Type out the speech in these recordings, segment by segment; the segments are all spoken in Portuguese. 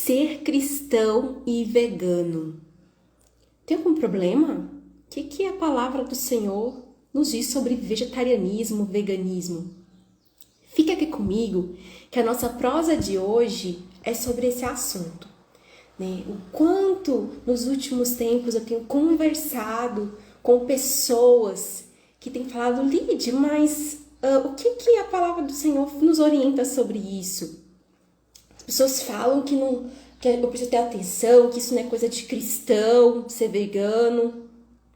ser cristão e vegano. Tem algum problema? O que a palavra do Senhor nos diz sobre vegetarianismo, veganismo? Fica aqui comigo que a nossa prosa de hoje é sobre esse assunto, né? O quanto nos últimos tempos eu tenho conversado com pessoas que têm falado, Lide, mas o que a palavra do Senhor nos orienta sobre isso? As pessoas falam que eu preciso ter atenção, que isso não é coisa de cristão, ser vegano.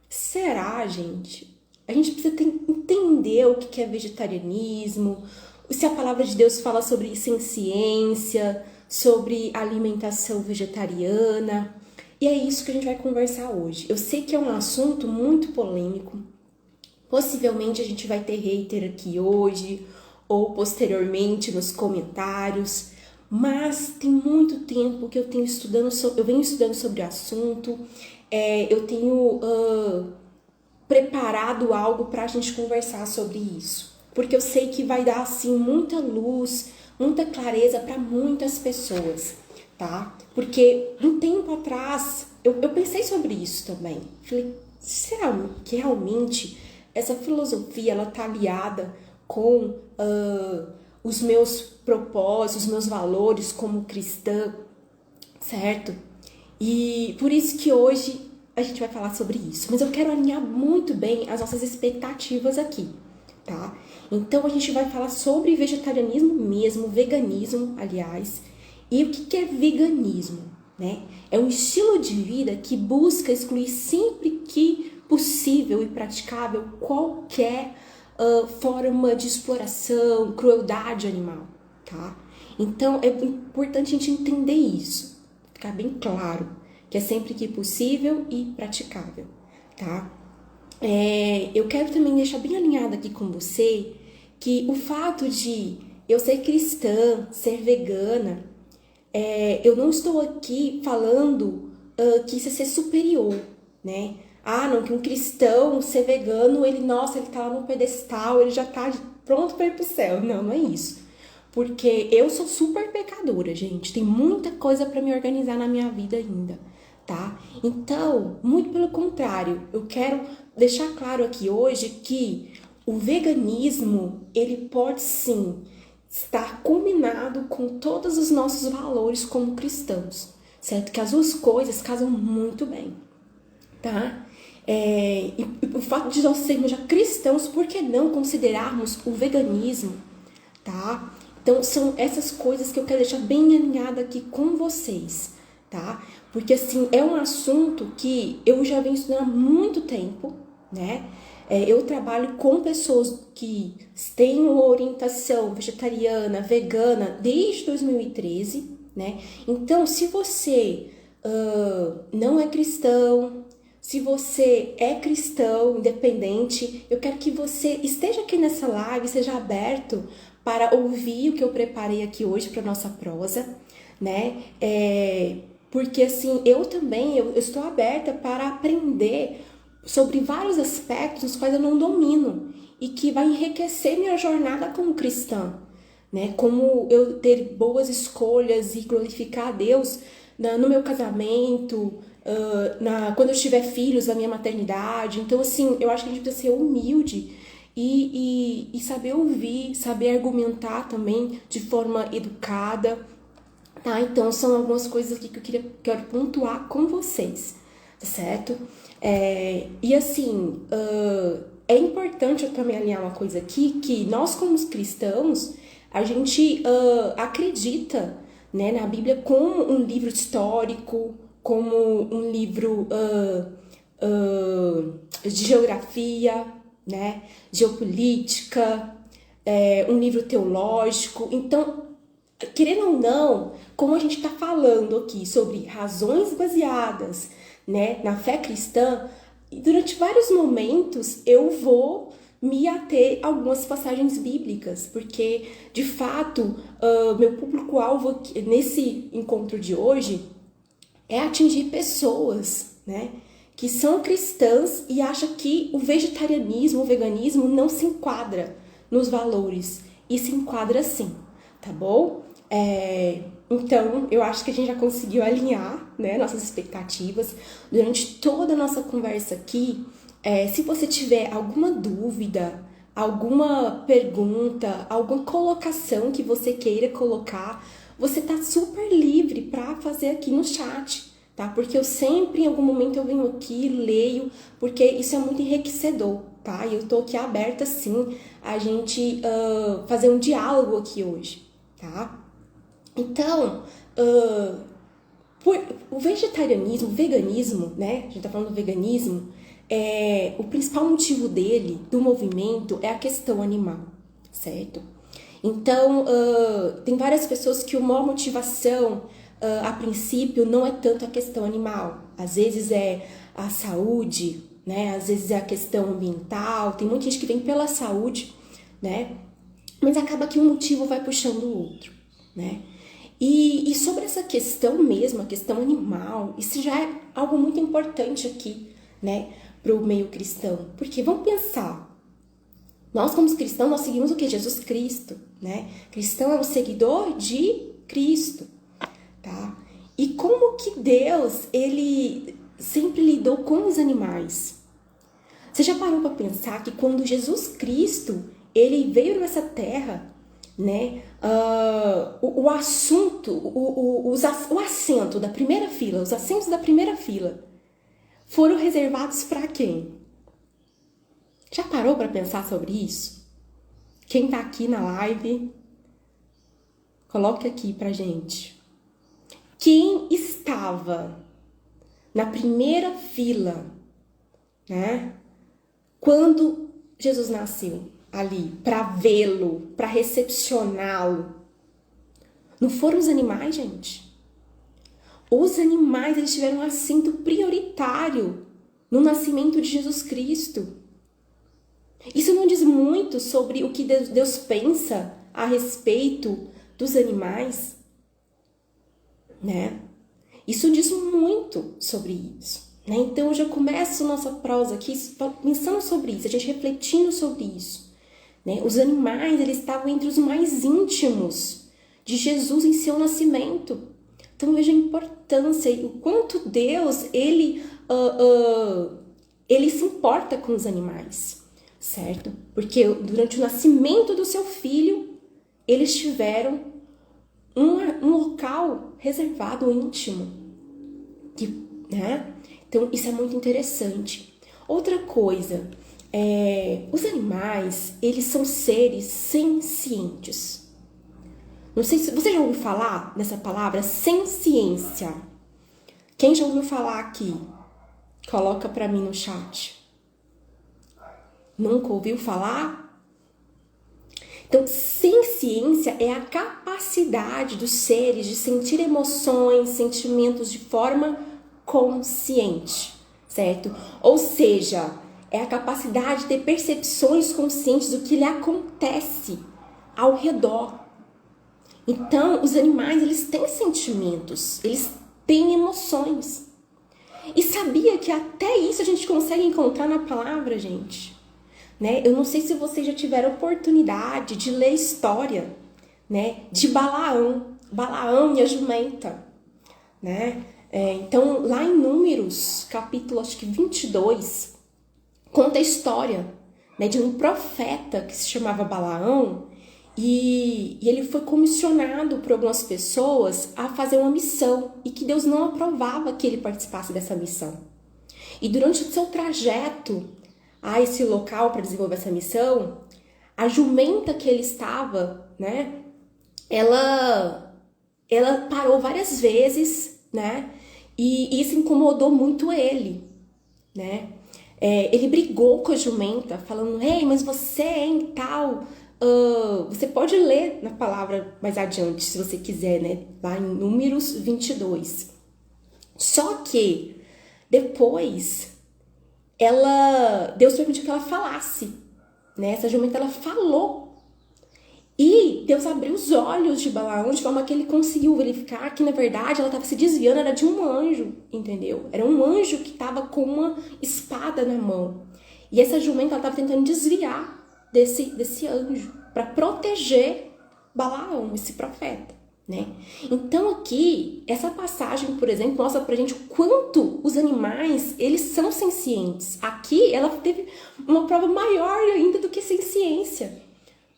Será, gente? A gente precisa entender o que é vegetarianismo, se a palavra de Deus fala sobre isso em ciência, sobre alimentação vegetariana. E é isso que a gente vai conversar hoje. Eu sei que é um assunto muito polêmico. Possivelmente a gente vai ter hater aqui hoje ou posteriormente nos comentários. Mas tem muito tempo que eu venho estudando sobre o assunto, eu tenho preparado algo para a gente conversar sobre isso, porque eu sei que vai dar assim muita luz, muita clareza para muitas pessoas, tá? Porque um tempo atrás eu pensei sobre isso também. Falei, será que realmente essa filosofia ela tá aliada com os meus propósitos, os meus valores como cristã, certo? E por isso que hoje a gente vai falar sobre isso. Mas eu quero alinhar muito bem as nossas expectativas aqui, tá? Então a gente vai falar sobre vegetarianismo mesmo, veganismo, aliás. E o que é veganismo, né? É um estilo de vida que busca excluir sempre que possível e praticável qualquer forma de exploração, crueldade animal, tá? Então é importante a gente entender isso, ficar bem claro, que é sempre que possível e praticável, tá? Eu quero também deixar bem alinhado aqui com você que o fato de eu ser cristã, ser vegana, eu não estou aqui falando que isso é ser superior, né? Ah, não, que um cristão ser vegano, ele tá lá no pedestal, ele já tá pronto para ir pro céu. Não, não é isso. Porque eu sou super pecadora, gente. Tem muita coisa para me organizar na minha vida ainda, tá? Então, muito pelo contrário, eu quero deixar claro aqui hoje que o veganismo, ele pode sim estar combinado com todos os nossos valores como cristãos, certo? Que as duas coisas casam muito bem, tá? E o fato de nós sermos já cristãos, por que não considerarmos o veganismo, tá? Então, são essas coisas que eu quero deixar bem alinhada aqui com vocês, tá? Porque, assim, é um assunto que eu já venho estudando há muito tempo, né? Eu trabalho com pessoas que têm uma orientação vegetariana, vegana, desde 2013, né? Então, se você não é cristão, se você é cristão, independente, eu quero que você esteja aqui nessa live, seja aberto para ouvir o que eu preparei aqui hoje para nossa prosa, né? Porque assim, eu estou aberta para aprender sobre vários aspectos os quais eu não domino e que vai enriquecer minha jornada como cristã, né? Como eu ter boas escolhas e glorificar a Deus no meu casamento, quando eu tiver filhos, na minha maternidade. Então, assim, eu acho que a gente precisa ser humilde e saber ouvir, saber argumentar também de forma educada, tá? Então, são algumas coisas aqui que eu quero pontuar com vocês, tá certo? E assim, é importante eu também alinhar uma coisa aqui, que nós como cristãos, a gente acredita, né, na Bíblia como um livro histórico, como um livro de geografia, né, geopolítica, um livro teológico. Então, querendo ou não, como a gente está falando aqui sobre razões baseadas, né, na fé cristã, durante vários momentos eu vou me ater a algumas passagens bíblicas, porque, de fato, meu público-alvo nesse encontro de hoje é atingir pessoas, né, que são cristãs e acham que o vegetarianismo, o veganismo não se enquadra nos valores, e se enquadra sim, tá bom? Então, eu acho que a gente já conseguiu alinhar, né, nossas expectativas. Durante toda a nossa conversa aqui, se você tiver alguma dúvida, alguma pergunta, alguma colocação que você queira colocar, você tá super livre para fazer aqui no chat, tá? Porque eu sempre, em algum momento, eu venho aqui, leio, porque isso é muito enriquecedor, tá? E eu tô aqui aberta, sim, a gente fazer um diálogo aqui hoje, tá? Então, o vegetarianismo, o veganismo, né? A gente tá falando do veganismo, o principal motivo dele, do movimento, é a questão animal, certo? Então, tem várias pessoas que a maior motivação, a princípio, não é tanto a questão animal. Às vezes é a saúde, né? Às vezes é a questão ambiental. Tem muita gente que vem pela saúde, né? Mas acaba que um motivo vai puxando o outro, né? E sobre essa questão mesmo, a questão animal, isso já é algo muito importante aqui, né? Para o meio cristão. Porque vamos pensar, nós como cristãos, nós seguimos o que? Jesus Cristo, né? Cristão é um seguidor de Cristo, tá? E como que Deus, ele sempre lidou com os animais? Você já parou para pensar que quando Jesus Cristo, ele veio nessa terra, né? O assunto, o assento da primeira fila, os assentos da primeira fila foram reservados para quem? Já parou para pensar sobre isso? Quem tá aqui na live, coloque aqui pra gente. Quem estava na primeira fila, né? Quando Jesus nasceu ali, para vê-lo, para recepcioná-lo. Não foram os animais, gente? Os animais, eles tiveram um assento prioritário no nascimento de Jesus Cristo. Isso não diz muito sobre o que Deus pensa a respeito dos animais, né? Isso diz muito sobre isso, né? Então, eu já começo nossa prosa aqui pensando sobre isso, a gente refletindo sobre isso, né? Os animais, eles estavam entre os mais íntimos de Jesus em seu nascimento. Então, veja a importância e o quanto Deus, ele se importa com os animais, certo? Porque durante o nascimento do seu filho, eles tiveram um local reservado, íntimo, né? Então, isso é muito interessante. Outra coisa, os animais, eles são seres sencientes. Não sei se você já ouviu falar nessa palavra, senciência. Quem já ouviu falar aqui? Coloca pra mim no chat. Nunca ouviu falar? Então, senciência é a capacidade dos seres de sentir emoções, sentimentos de forma consciente, certo? Ou seja, é a capacidade de ter percepções conscientes do que lhe acontece ao redor. Então, os animais, eles têm sentimentos, eles têm emoções. E sabia que até isso a gente consegue encontrar na palavra, gente? Né? Eu não sei se vocês já tiveram oportunidade de ler história, né? De Balaão e a jumenta, né? Então, lá em Números, capítulo acho que 22, conta a história, né, de um profeta que se chamava Balaão. E ele foi comissionado por algumas pessoas a fazer uma missão e que Deus não aprovava que ele participasse dessa missão. E durante o seu trajeto a esse local para desenvolver essa missão, a jumenta que ele estava, né, ela parou várias vezes, né, e isso incomodou muito ele, né. Ele brigou com a jumenta, falando: ei, mas você é em tal... você pode ler na palavra mais adiante, se você quiser, né? Lá em Números 22. Só que depois Deus permitiu que ela falasse, né? Essa jumenta, ela falou. E Deus abriu os olhos de Balaão de forma que ele conseguiu verificar que, na verdade, ela estava se desviando, era de um anjo, entendeu? Era um anjo que estava com uma espada na mão. E essa jumenta, ela estava tentando desviar desse anjo, para proteger Balaão, esse profeta, né? Então aqui, essa passagem, por exemplo, mostra pra gente o quanto os animais, eles são sencientes. Aqui, ela teve uma prova maior ainda do que senciência,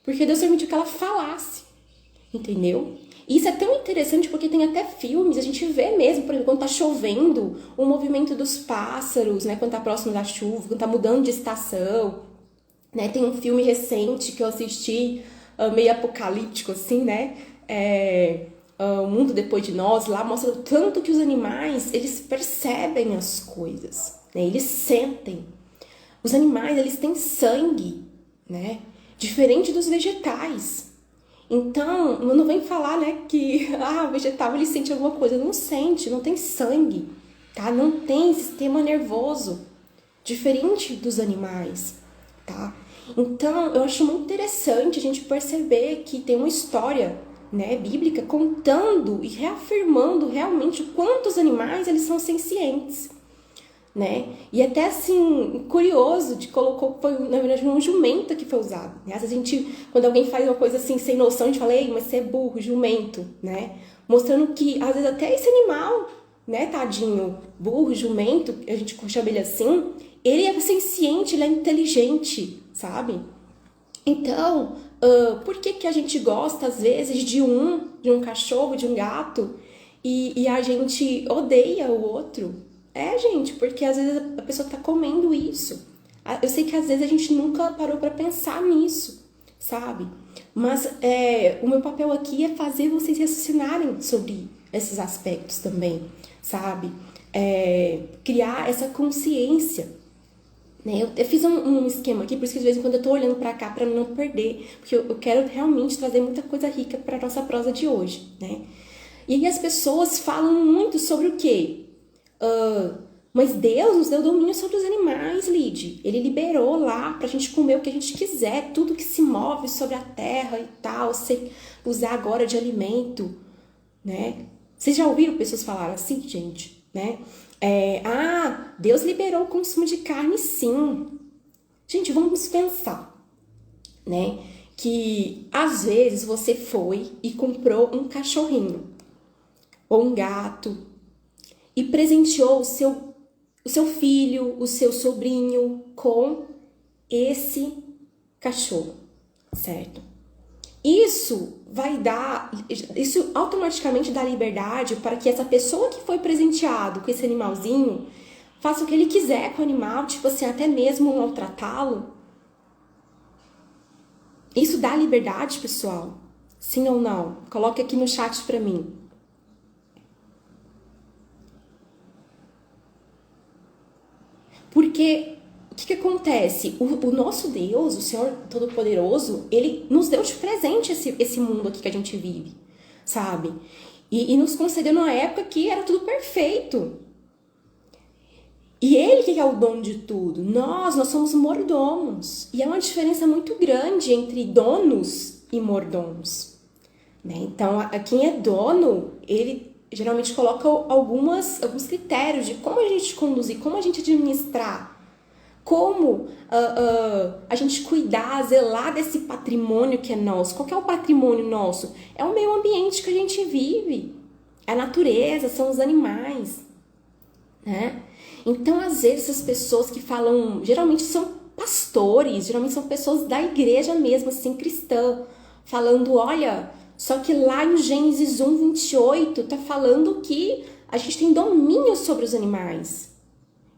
porque Deus permitiu que ela falasse, entendeu? E isso é tão interessante porque tem até filmes, a gente vê mesmo, por exemplo, quando tá chovendo, o movimento dos pássaros, né? Quando tá próximo da chuva, quando tá mudando de estação, né? Tem um filme recente que eu assisti, meio apocalíptico, assim, né? O Mundo Depois de Nós, lá mostra o tanto que os animais, eles percebem as coisas, né? Eles sentem. Os animais, eles têm sangue, né? Diferente dos vegetais. Então, não vem falar, né, que o vegetal ele sente alguma coisa. Não sente, não tem sangue, tá? Não tem sistema nervoso, diferente dos animais, tá? Então, eu acho muito interessante a gente perceber que tem uma história, né, bíblica contando e reafirmando realmente o quanto os animais eles são sencientes, né? E até assim, curioso, foi na verdade um jumento que foi usado, né? Às vezes a gente, quando alguém faz uma coisa assim sem noção, a gente fala, ei, mas você é burro, jumento, né? Mostrando que às vezes até esse animal, né, tadinho, burro, jumento, a gente chama ele assim, ele é senciente, ele é inteligente, sabe? Então, por que a gente gosta às vezes de um cachorro, de um gato, e a gente odeia o outro? Gente, porque às vezes a pessoa tá comendo isso. Eu sei que às vezes a gente nunca parou pra pensar nisso, sabe? Mas o meu papel aqui é fazer vocês raciocinarem sobre esses aspectos também, sabe? Criar essa consciência, né? Eu fiz um esquema aqui, por isso que de vez em quando eu tô olhando pra cá pra não perder, porque eu quero realmente trazer muita coisa rica pra nossa prosa de hoje, né? E aí as pessoas falam muito sobre o quê? Mas Deus nos deu domínio sobre os animais, Lid. Ele liberou lá pra gente comer o que a gente quiser, tudo que se move sobre a terra e tal, você usar agora de alimento, né? Vocês já ouviram pessoas falar assim, gente, né? Deus liberou o consumo de carne, sim. Gente, vamos pensar, né? Que às vezes você foi e comprou um cachorrinho ou um gato e presenteou o seu filho, o seu sobrinho com esse cachorro, certo? Isso automaticamente dá liberdade para que essa pessoa que foi presenteado com esse animalzinho faça o que ele quiser com o animal, tipo assim, até mesmo maltratá-lo. Isso dá liberdade, pessoal? Sim ou não? Coloque aqui no chat para mim. Porque o que acontece? O nosso Deus, o Senhor Todo-Poderoso, Ele nos deu de presente esse mundo aqui que a gente vive, sabe? E nos concedeu numa época que era tudo perfeito. E Ele que é o dono de tudo. Nós somos mordomos. E é uma diferença muito grande entre donos e mordomos, né? Então, quem é dono, ele geralmente coloca alguns critérios de como a gente conduzir, como a gente administrar, como a gente cuidar, zelar desse patrimônio que é nosso. Qual que é o patrimônio nosso? É o meio ambiente que a gente vive, é a natureza, são os animais, né? Então, às vezes, as pessoas que falam, geralmente são pastores, geralmente são pessoas da igreja mesmo, assim, cristã, falando, olha, só que lá em Gênesis 1:28 tá falando que a gente tem domínio sobre os animais.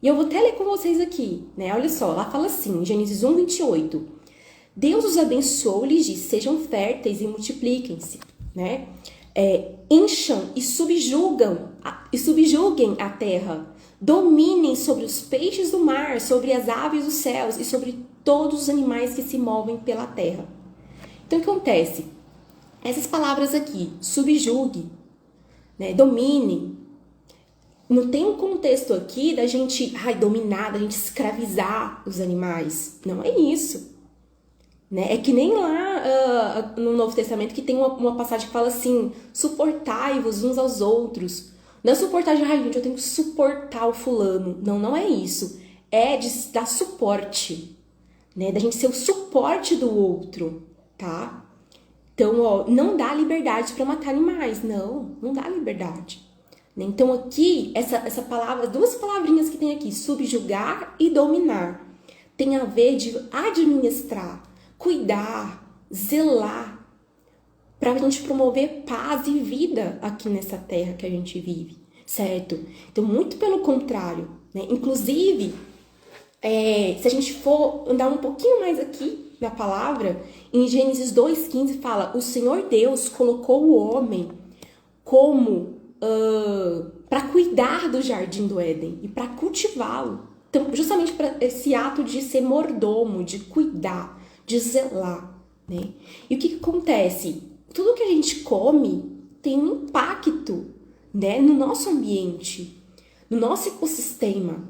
E eu vou até ler com vocês aqui, né? Olha só, lá fala assim, Gênesis 1:28. Deus os abençoou e lhes disse, sejam férteis e multipliquem-se, né? Encham e subjuguem a terra. Dominem sobre os peixes do mar, sobre as aves dos céus e sobre todos os animais que se movem pela terra. Então, o que acontece? Essas palavras aqui, subjugue, né, domine, não tem um contexto aqui da gente dominar, da gente escravizar os animais. Não é isso. Né? É que nem lá no Novo Testamento que tem uma passagem que fala assim, suportai-vos uns aos outros. Não é suportar de, gente, eu tenho que suportar o fulano. Não é isso. É de dar suporte, né? Da gente ser o suporte do outro, tá? Então, ó, não dá liberdade para matar animais. Não dá liberdade. Né? Então, aqui, essa palavra, duas palavrinhas que tem aqui, subjugar e dominar, tem a ver de administrar, cuidar, zelar, para a gente promover paz e vida aqui nessa terra que a gente vive, certo? Então, muito pelo contrário, né? Inclusive, se a gente for andar um pouquinho mais aqui na palavra, em Gênesis 2,15 fala, o Senhor Deus colocou o homem como para cuidar do jardim do Éden e para cultivá-lo. Então, justamente para esse ato de ser mordomo, de cuidar, de zelar, né? E o que acontece? Tudo que a gente come tem um impacto, né, no nosso ambiente, no nosso ecossistema,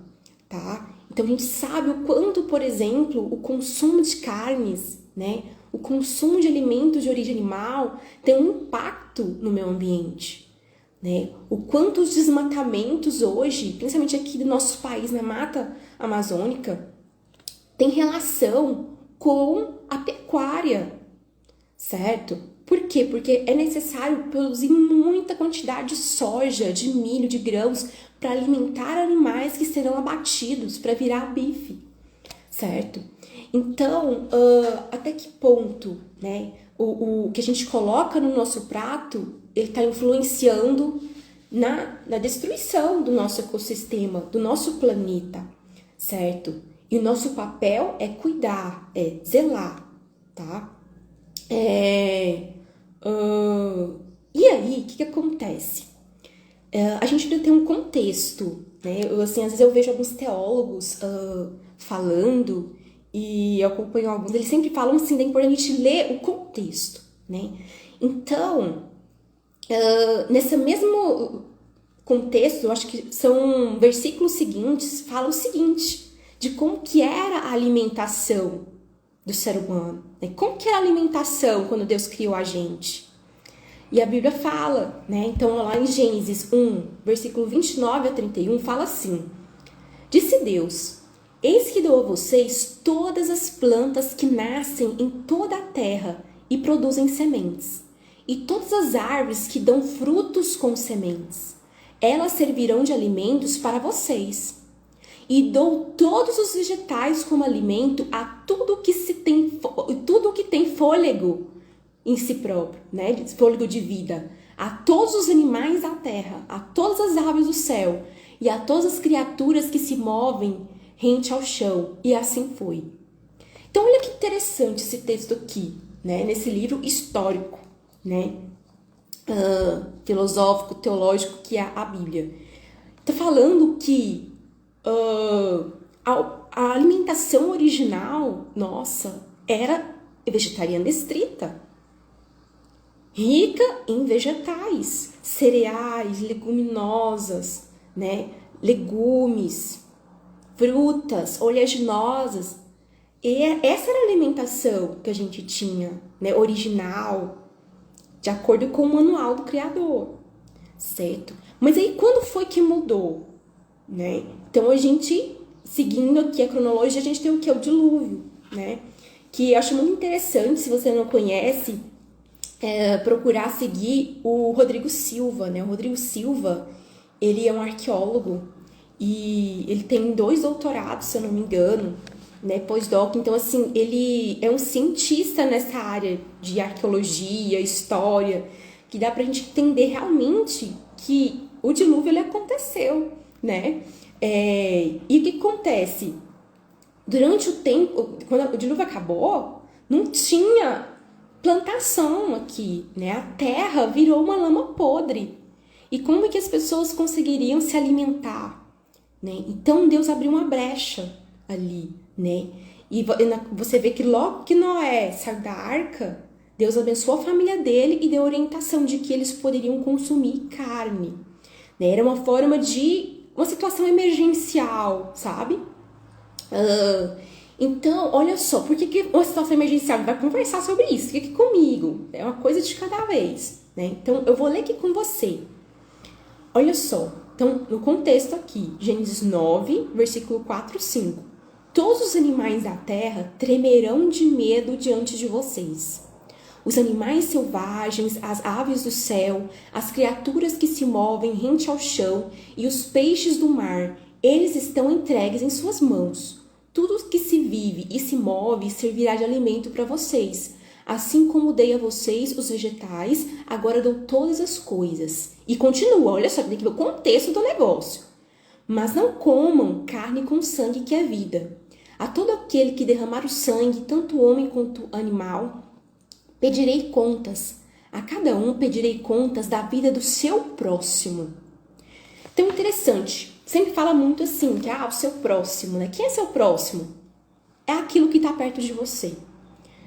tá? Então, a gente sabe o quanto, por exemplo, o consumo de carnes, né, o consumo de alimentos de origem animal tem um impacto no meio ambiente, né? O quanto os desmatamentos hoje, principalmente aqui do nosso país, na Mata Amazônica, tem relação com a pecuária, certo? Por quê? Porque é necessário produzir muita quantidade de soja, de milho, de grãos para alimentar animais que serão abatidos para virar bife, certo? Então, até que ponto, né, o que a gente coloca no nosso prato, ele está influenciando na destruição do nosso ecossistema, do nosso planeta, certo? E o nosso papel é cuidar, é zelar, tá? E aí, o que acontece? A gente ainda tem um contexto, né? Assim, às vezes eu vejo alguns teólogos falando, e eu acompanho alguns, eles sempre falam assim, da importância de ler o contexto, né? Então, nesse mesmo contexto, eu acho que são versículos seguintes, fala o seguinte, de como que era a alimentação do ser humano, né? Como que era a alimentação quando Deus criou a gente? E a Bíblia fala, né? Então, lá em Gênesis 1, versículo 29 a 31, fala assim, disse Deus, eis que dou a vocês todas as plantas que nascem em toda a terra e produzem sementes, e todas as árvores que dão frutos com sementes. Elas servirão de alimentos para vocês. E dou todos os vegetais como alimento a tudo que tem fôlego em si próprio, né? Fôlego de vida. A todos os animais da terra, a todas as aves do céu e a todas as criaturas que se movem rente ao chão. E assim foi. Então, olha que interessante esse texto aqui, né? Nesse livro histórico, né? Filosófico, teológico, que é a Bíblia. Está falando que a alimentação original, nossa, era vegetariana estrita, rica em vegetais, cereais, leguminosas, né? Legumes, frutas, oleaginosas. E essa era a alimentação que a gente tinha, né? Original, de acordo com o manual do Criador, certo? Mas aí quando foi que mudou, né? Então a gente, seguindo aqui a cronologia, a gente tem o que? O dilúvio, né? Que eu acho muito interessante, se você não conhece, procurar seguir o Rodrigo Silva, né? O Rodrigo Silva, ele é um arqueólogo e ele tem 2 doutorados, se eu não me engano, né? Pós-doc. Então, assim, ele é um cientista nessa área de arqueologia, história, que dá pra gente entender realmente que o dilúvio, ele aconteceu, né? E o que acontece? Durante o tempo, quando o dilúvio acabou, não tinha plantação aqui, né? A terra virou uma lama podre. E como é que as pessoas conseguiriam se alimentar, né? Então Deus abriu uma brecha ali, né? E você vê que logo que Noé saiu da arca, Deus abençoou a família dele e deu orientação de que eles poderiam consumir carne, né? Era uma forma de uma situação emergencial, sabe? Então, olha só, por que uma situação emergencial? A gente vai conversar sobre isso, fica aqui comigo. É uma coisa de cada vez, né? Então, eu vou ler aqui com você. Olha só, então, no contexto aqui, Gênesis 9, versículo 4 e 5. Todos os animais da terra tremerão de medo diante de vocês. Os animais selvagens, as aves do céu, as criaturas que se movem rente ao chão e os peixes do mar, eles estão entregues em suas mãos. Tudo que se vive e se move servirá de alimento para vocês. Assim como dei a vocês os vegetais, agora dou todas as coisas. E continua, olha só, tem que ver o contexto do negócio. Mas não comam carne com sangue que é vida. A todo aquele que derramar o sangue, tanto homem quanto animal, pedirei contas. A cada um pedirei contas da vida do seu próximo. Então, interessante. Sempre fala muito assim, que o seu próximo, né? Quem é seu próximo? É aquilo que está perto de você,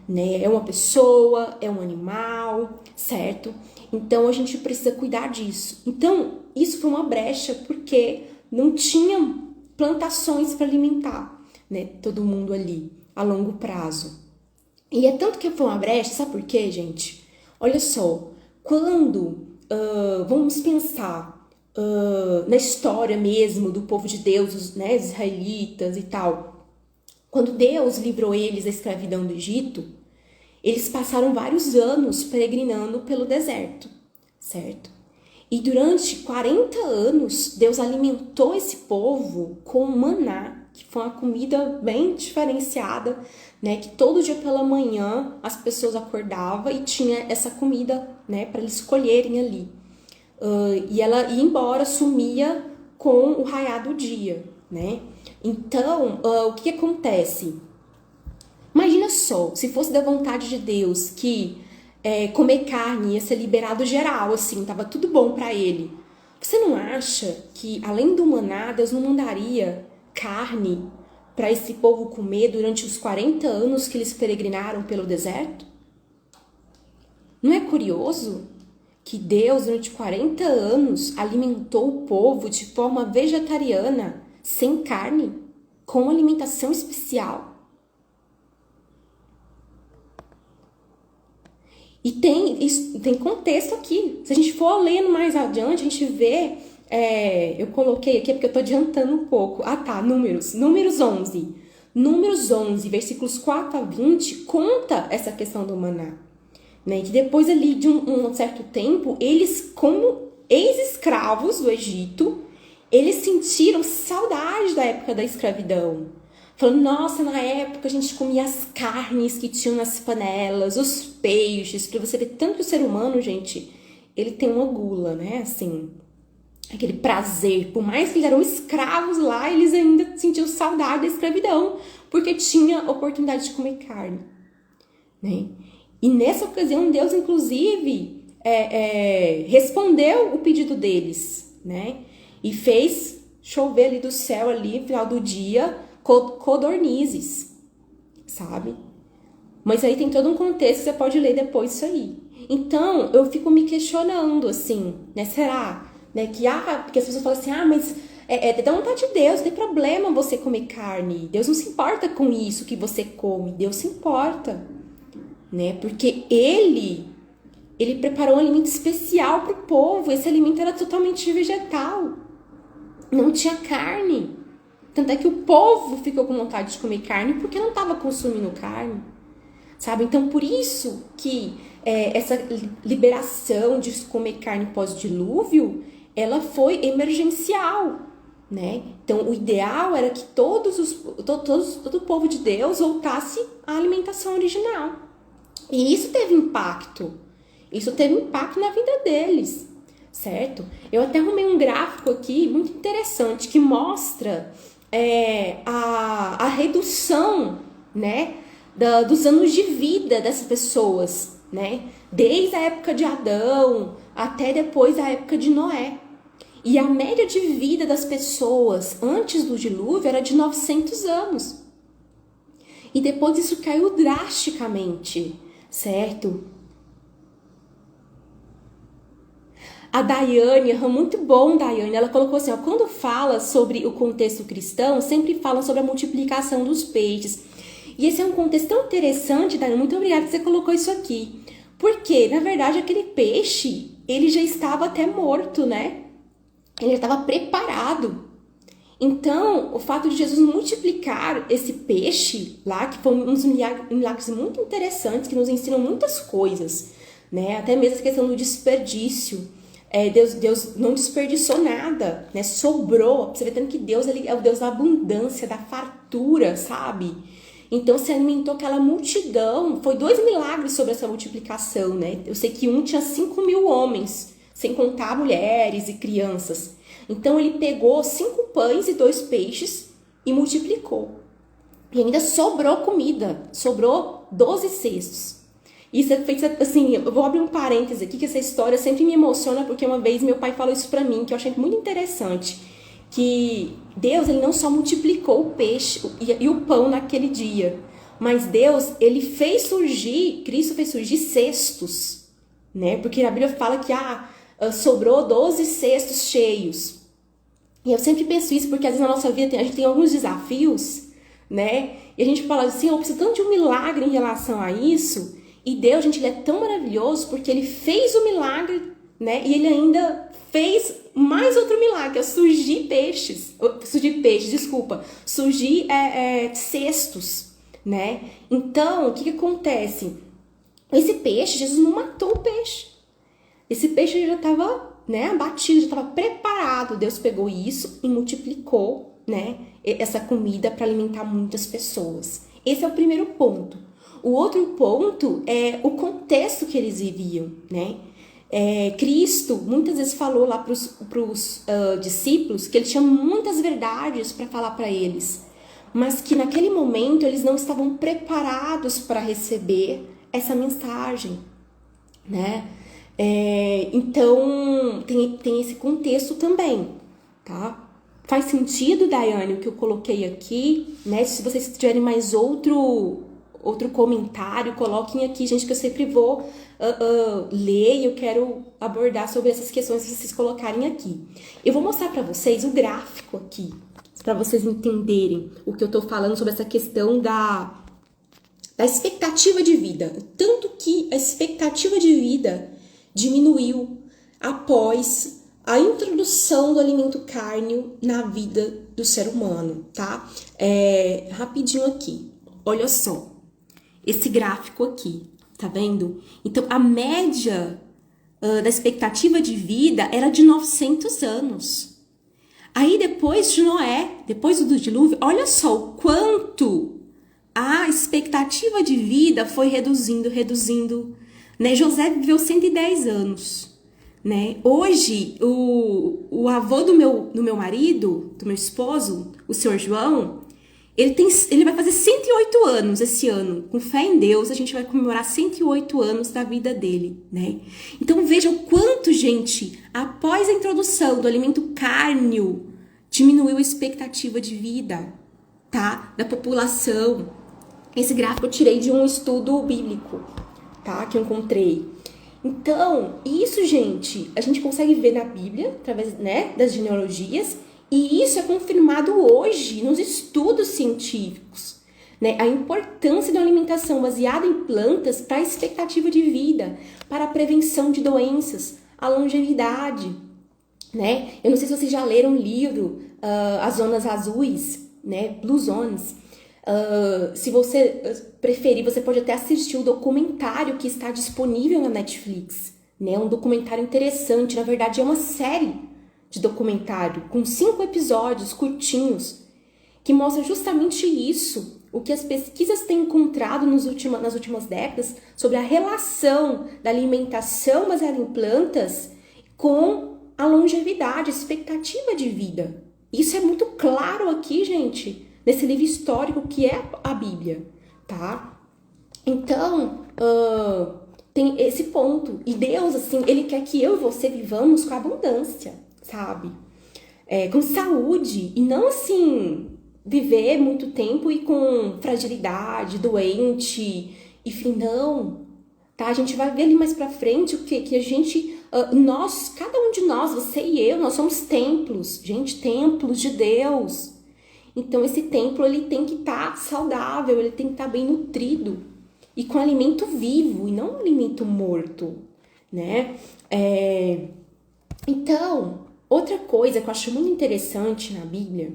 né? É uma pessoa, é um animal, certo? Então, a gente precisa cuidar disso. Então, isso foi uma brecha porque não tinha plantações para alimentar, né? Todo mundo ali, a longo prazo. E é tanto que foi uma brecha, sabe por quê, gente? Olha só, quando vamos pensar na história mesmo do povo de Deus, os israelitas e tal, quando Deus livrou eles da escravidão do Egito, eles passaram vários anos peregrinando pelo deserto, certo? E durante 40 anos, Deus alimentou esse povo com maná, que foi uma comida bem diferenciada, né? Que todo dia pela manhã as pessoas acordavam e tinha essa comida, né? Para eles escolherem ali. E ela ia embora, sumia com o raiar do dia, né? Então, o que acontece? Imagina só, se fosse da vontade de Deus que comer carne ia ser liberado geral, assim, tava tudo bom para ele. Você não acha que, além do maná, Deus não mandaria carne para esse povo comer durante os 40 anos que eles peregrinaram pelo deserto? Não é curioso que Deus, durante 40 anos, alimentou o povo de forma vegetariana, sem carne, com uma alimentação especial? E tem contexto aqui. Se a gente for lendo mais adiante, a gente vê... eu coloquei aqui porque eu tô adiantando um pouco. Números 11. Números 11, versículos 4 a 20, conta essa questão do maná. Né? Que depois ali de um certo tempo, eles, como ex-escravos do Egito, eles sentiram saudade da época da escravidão. Falando, nossa, na época a gente comia as carnes que tinham nas panelas, os peixes, pra você ver tanto que o ser humano, gente, ele tem uma gula, né? Assim, aquele prazer. Por mais que eles eram escravos lá, eles ainda sentiam saudade da escravidão, porque tinha oportunidade de comer carne, né? E nessa ocasião, Deus, inclusive, respondeu o pedido deles, né? E fez chover ali do céu, ali, no final do dia, codornizes, sabe? Mas aí tem todo um contexto, você pode ler depois isso aí. Então, eu fico me questionando, assim, né? Será, né? Porque as pessoas falam assim, mas é da vontade de Deus, não tem problema você comer carne. Deus não se importa com isso que você come. Deus se importa, né? Porque Ele preparou um alimento especial para o povo. Esse alimento era totalmente vegetal. Não tinha carne. Tanto é que o povo ficou com vontade de comer carne porque não estava consumindo carne, sabe? Então, por isso que essa liberação de comer carne pós-dilúvio, ela foi emergencial, né? Então, o ideal era que todo o povo de Deus voltasse à alimentação original. E isso teve impacto. Isso teve impacto na vida deles, certo? Eu até arrumei um gráfico aqui muito interessante que mostra a redução, né, dos anos de vida dessas pessoas, né, desde a época de Adão até depois a época de Noé. E a média de vida das pessoas antes do dilúvio era de 900 anos. E depois isso caiu drasticamente, certo? A Daiane, muito bom, Daiane, ela colocou assim, quando fala sobre o contexto cristão, sempre fala sobre a multiplicação dos peixes. E esse é um contexto tão interessante, Daiane, muito obrigada que você colocou isso aqui. Porque, na verdade, aquele peixe, ele já estava até morto, né? Ele já estava preparado. Então, o fato de Jesus multiplicar esse peixe lá, que foi uns milagres muito interessantes, que nos ensinam muitas coisas, né? Até mesmo a questão do desperdício. Deus não desperdiçou nada, né? Sobrou. Você vê tanto que Deus, ele é o Deus da abundância, da fartura, sabe? Então, se alimentou aquela multidão. Foi 2 milagres sobre essa multiplicação, né? Eu sei que um tinha 5.000 homens, sem contar mulheres e crianças. Então, ele pegou 5 pães e 2 peixes e multiplicou. E ainda sobrou comida. Sobrou 12 cestos. Isso é feito assim, eu vou abrir um parêntese aqui, que essa história sempre me emociona, porque uma vez meu pai falou isso pra mim, que eu achei muito interessante, que Deus, ele não só multiplicou o peixe e o pão naquele dia, mas Deus, ele Cristo fez surgir cestos, né? Porque a Bíblia fala que sobrou 12 cestos cheios. E eu sempre penso isso, porque às vezes na nossa vida a gente tem alguns desafios, né? E a gente fala assim, eu preciso tanto de um milagre em relação a isso. E Deus, gente, ele é tão maravilhoso porque ele fez o milagre, né? E ele ainda fez mais outro milagre, que é surgir cestos, né? Então, o que acontece? Esse peixe, Jesus não matou o peixe. Esse peixe já estava, né, abatido, já estava preparado. Deus pegou isso e multiplicou, né, essa comida para alimentar muitas pessoas. Esse é o primeiro ponto. O outro ponto é o contexto que eles viviam, né? Cristo muitas vezes falou lá para os discípulos que ele tinha muitas verdades para falar para eles, mas que naquele momento eles não estavam preparados para receber essa mensagem, né? Então tem esse contexto também, tá? Faz sentido, Daiane, o que eu coloquei aqui, né? Se vocês tiverem mais outro comentário, coloquem aqui, gente, que eu sempre vou ler e eu quero abordar sobre essas questões que vocês colocarem aqui. Eu vou mostrar para vocês o gráfico aqui, para vocês entenderem o que eu tô falando sobre essa questão da expectativa de vida. Tanto que a expectativa de vida diminuiu após a introdução do alimento cárneo na vida do ser humano, tá? Rapidinho aqui, olha só. Esse gráfico aqui, tá vendo? Então, a média da expectativa de vida era de 900 anos. Aí, depois de Noé, depois do dilúvio, olha só o quanto a expectativa de vida foi reduzindo, né? José viveu 110 anos, né? Hoje, o avô do meu marido, do meu esposo, o senhor João, ele vai fazer 108 anos esse ano. Com fé em Deus, a gente vai comemorar 108 anos da vida dele, né? Então veja o quanto, gente, após a introdução do alimento cárneo, diminuiu a expectativa de vida, tá? Da população. Esse gráfico eu tirei de um estudo bíblico, tá? Que eu encontrei. Então, isso, gente, a gente consegue ver na Bíblia, através, né, das genealogias. E isso é confirmado hoje nos estudos científicos, né? A importância da alimentação baseada em plantas para a expectativa de vida, para a prevenção de doenças, a longevidade, né? Eu não sei se vocês já leram o livro As Zonas Azuis, né? Blue Zones. Se você preferir, você pode até assistir o documentário que está disponível na Netflix, né? Um documentário interessante, na verdade é uma série de documentário, com 5 episódios curtinhos, que mostra justamente isso, o que as pesquisas têm encontrado nas últimas décadas sobre a relação da alimentação baseada em plantas com a longevidade, a expectativa de vida. Isso é muito claro aqui, gente, nesse livro histórico que é a Bíblia, tá? Então, tem esse ponto. E Deus, assim, Ele quer que eu e você vivamos com abundância, sabe? Com saúde, e não assim viver muito tempo e com fragilidade, doente, enfim, não, tá? A gente vai ver ali mais pra frente o que a gente, cada um de nós, você e eu, nós somos templos, gente, templos de Deus. Então esse templo, ele tem que estar saudável, ele tem que estar bem nutrido e com alimento vivo e não alimento morto, né? Então, outra coisa que eu acho muito interessante na Bíblia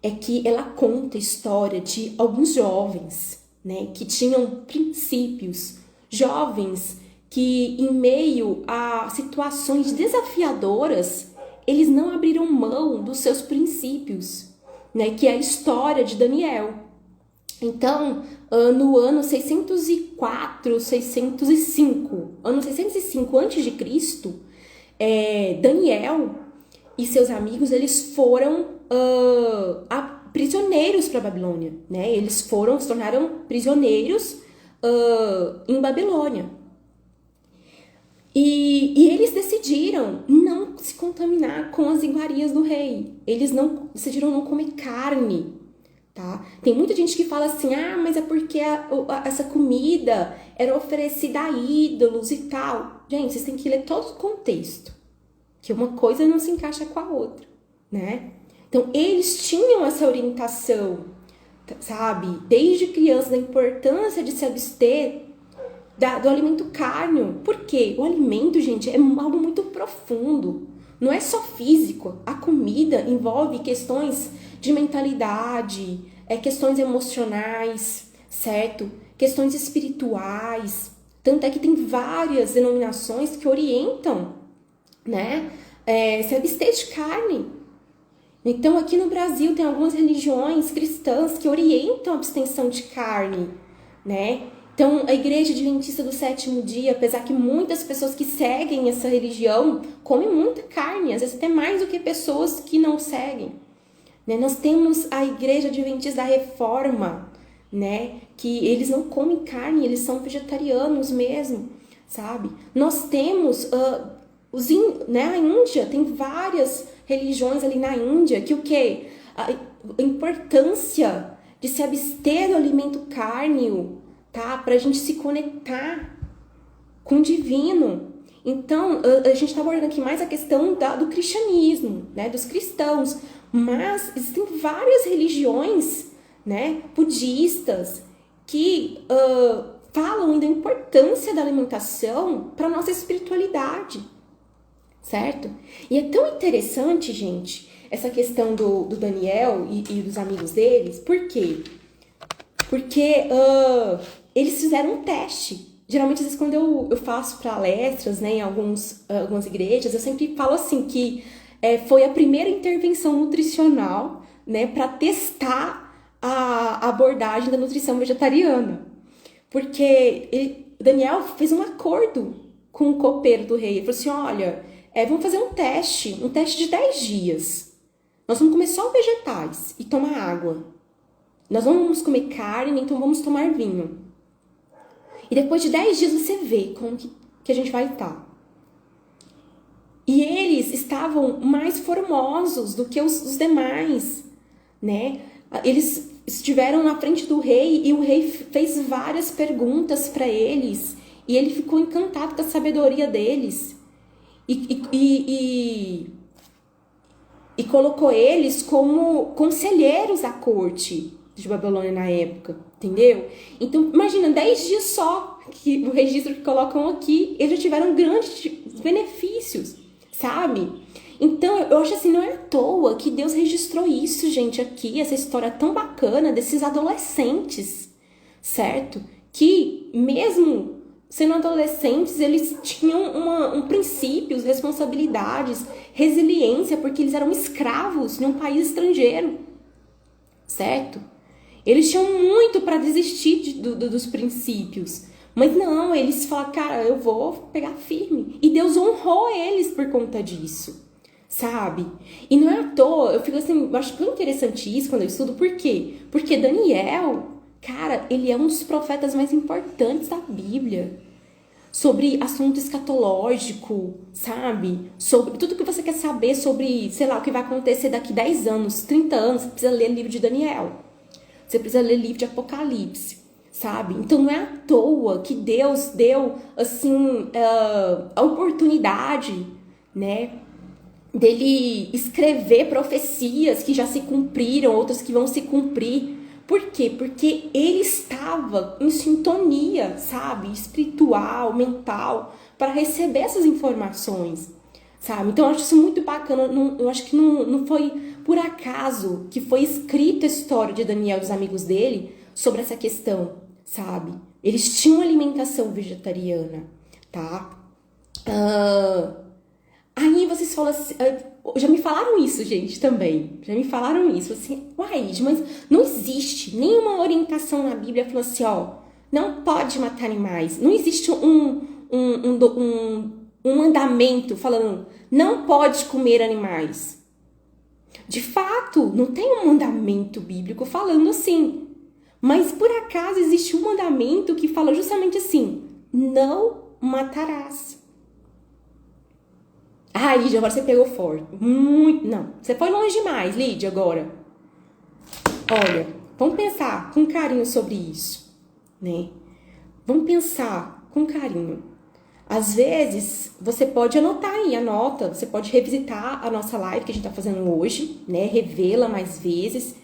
é que ela conta a história de alguns jovens, né, que tinham princípios, jovens que em meio a situações desafiadoras, eles não abriram mão dos seus princípios, né, que é a história de Daniel. Então, no ano 604, 605, ano 605 a.C., Daniel e seus amigos, eles foram prisioneiros para a Babilônia, né? Eles se tornaram prisioneiros em Babilônia. E eles decidiram não se contaminar com as iguarias do rei. Eles decidiram não comer carne, tá? Tem muita gente que fala assim, mas é porque essa comida era oferecida a ídolos e tal. Gente, vocês têm que ler todo o contexto, que uma coisa não se encaixa com a outra, né? Então, eles tinham essa orientação, sabe? Desde criança, da importância de se abster do alimento cárneo. Por quê? O alimento, gente, é algo muito profundo. Não é só físico. A comida envolve questões de mentalidade, questões emocionais, certo? Questões espirituais. Tanto é que tem várias denominações que orientam, né? Se abster de carne. Então, aqui no Brasil, tem algumas religiões cristãs que orientam a abstenção de carne, né? Então, a Igreja Adventista do Sétimo Dia, apesar que muitas pessoas que seguem essa religião comem muita carne, às vezes até mais do que pessoas que não seguem, né? Nós temos a Igreja Adventista da Reforma, né? Que eles não comem carne, eles são vegetarianos mesmo, sabe? Nós temos... a Índia, tem várias religiões ali na Índia que o quê? A importância de se abster do alimento cárneo, tá? Pra gente se conectar com o divino. Então, a gente tá abordando aqui mais a questão do cristianismo, né? Dos cristãos. Mas existem várias religiões, né? Budistas que falam da importância da alimentação para nossa espiritualidade. Certo? E é tão interessante, gente, essa questão do Daniel e dos amigos deles. Por quê? Porque eles fizeram um teste. Geralmente, às vezes, quando eu faço palestras, né, em algumas igrejas, eu sempre falo assim que foi a primeira intervenção nutricional, né, para testar a abordagem da nutrição vegetariana. Porque Daniel fez um acordo com o copeiro do rei. Ele falou assim, olha... vamos fazer um teste de 10 dias. Nós vamos comer só vegetais e tomar água. Nós não vamos comer carne, então vamos tomar vinho. E depois de 10 dias você vê como que a gente vai estar. E eles estavam mais formosos do que os demais, né? Eles estiveram na frente do rei e o rei fez várias perguntas para eles. E ele ficou encantado com a sabedoria deles. E colocou eles como conselheiros à corte de Babilônia na época, entendeu? Então, imagina, 10 dias só, que o registro que colocam aqui, eles já tiveram grandes benefícios, sabe? Então, eu acho assim, não é à toa que Deus registrou isso, gente, aqui, essa história tão bacana desses adolescentes, certo? Que mesmo... sendo adolescentes, eles tinham princípios, responsabilidades, resiliência, porque eles eram escravos em um país estrangeiro, certo? Eles tinham muito para desistir dos princípios, mas não, eles falaram, cara, eu vou pegar firme. E Deus honrou eles por conta disso, sabe? E não é à toa, eu fico assim, eu acho tão interessante isso quando eu estudo, por quê? Porque Daniel... cara, ele é um dos profetas mais importantes da Bíblia. Sobre assunto escatológico, sabe? Sobre tudo que você quer saber sobre, sei lá, o que vai acontecer daqui 10 anos, 30 anos, você precisa ler o livro de Daniel. Você precisa ler o livro de Apocalipse, sabe? Então não é à toa que Deus deu, assim, a oportunidade, né? Dele escrever profecias que já se cumpriram, outras que vão se cumprir. Por quê? Porque ele estava em sintonia, sabe? Espiritual, mental, para receber essas informações, sabe? Então eu acho isso muito bacana. Eu acho que não foi por acaso que foi escrita a história de Daniel e dos amigos dele sobre essa questão, sabe? Eles tinham alimentação vegetariana, tá? Aí vocês falam assim, já me falaram isso, gente, também. Já me falaram isso, assim, uai, mas não existe nenhuma orientação na Bíblia falando assim, ó, não pode matar animais. Não existe um mandamento falando, não pode comer animais. De fato, não tem um mandamento bíblico falando assim. Mas por acaso existe um mandamento que fala justamente assim, não matarás. Ah, Lídia, agora você pegou forte. Muito. Não, você foi longe demais, Lídia, agora. Olha, vamos pensar com carinho sobre isso, né? Vamos pensar com carinho. Às vezes, você pode anotar aí, anota. Você pode revisitar a nossa live que a gente tá fazendo hoje, né? Revê-la mais vezes.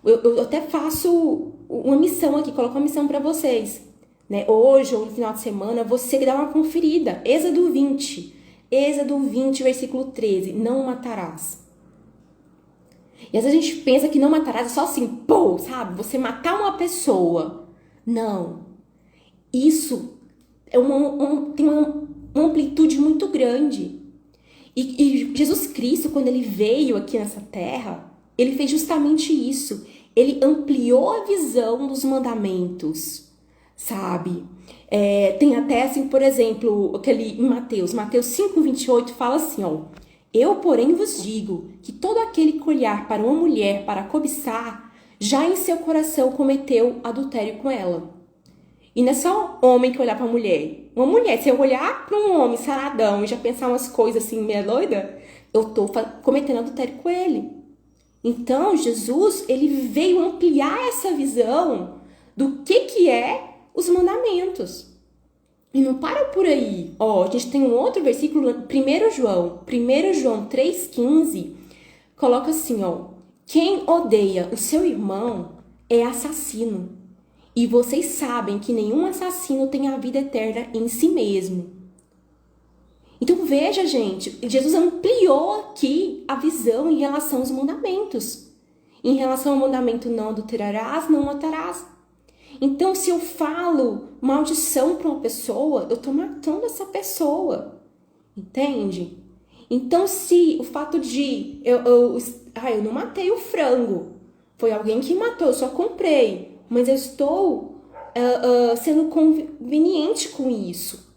Eu até faço uma missão aqui, coloco uma missão para vocês, né? Hoje ou no final de semana, você dá uma conferida. Êxodo 20, versículo 13, não matarás. E às vezes a gente pensa que não matarás é só assim, pô, sabe? Você matar uma pessoa. Não. Isso é tem uma amplitude muito grande. E Jesus Cristo, quando ele veio aqui nessa terra, ele fez justamente isso. Ele ampliou a visão dos mandamentos, sabe? Tem até assim, por exemplo, aquele em Mateus 5:28 fala assim, ó. Eu, porém, vos digo que todo aquele que olhar para uma mulher para cobiçar, já em seu coração cometeu adultério com ela. E não é só homem que olhar para mulher. Uma mulher, se eu olhar para um homem saradão e já pensar umas coisas assim meio doida, eu tô cometendo adultério com ele. Então, Jesus, ele veio ampliar essa visão do que é os mandamentos. E não para por aí. Ó, a gente tem um outro versículo, 1 João 3,15, coloca assim, ó. Quem odeia o seu irmão é assassino. E vocês sabem que nenhum assassino tem a vida eterna em si mesmo. Então veja, gente, Jesus ampliou aqui a visão em relação aos mandamentos. Em relação ao mandamento não adulterarás, não matarás. Então, se eu falo maldição para uma pessoa, eu estou matando essa pessoa. Entende? Então, se o fato de eu não matei o frango, foi alguém que matou, eu só comprei, mas eu estou sendo conveniente com isso,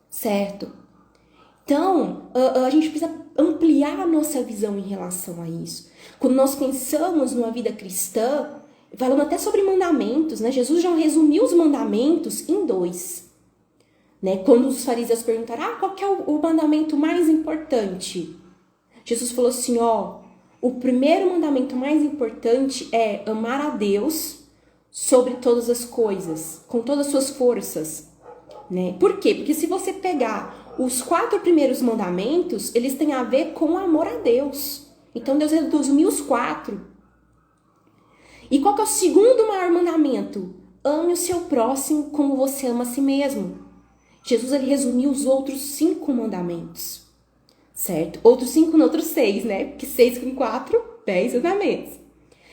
certo? Então, a gente precisa ampliar a nossa visão em relação a isso. Quando nós pensamos numa vida cristã, falando até sobre mandamentos, né? Jesus já resumiu os mandamentos em 2. Né? Quando os fariseus perguntaram, qual que é o mandamento mais importante? Jesus falou assim, o primeiro mandamento mais importante é amar a Deus sobre todas as coisas, com todas as suas forças. Né? Por quê? Porque se você pegar os 4 primeiros mandamentos, eles têm a ver com o amor a Deus. Então Deus resumiu os 4. E qual que é o segundo maior mandamento? Ame o seu próximo como você ama a si mesmo. Jesus, ele resumiu os outros 5 mandamentos, certo? Outros 5, não, outros 6, né? Porque 6 com 4, 10 mandamentos.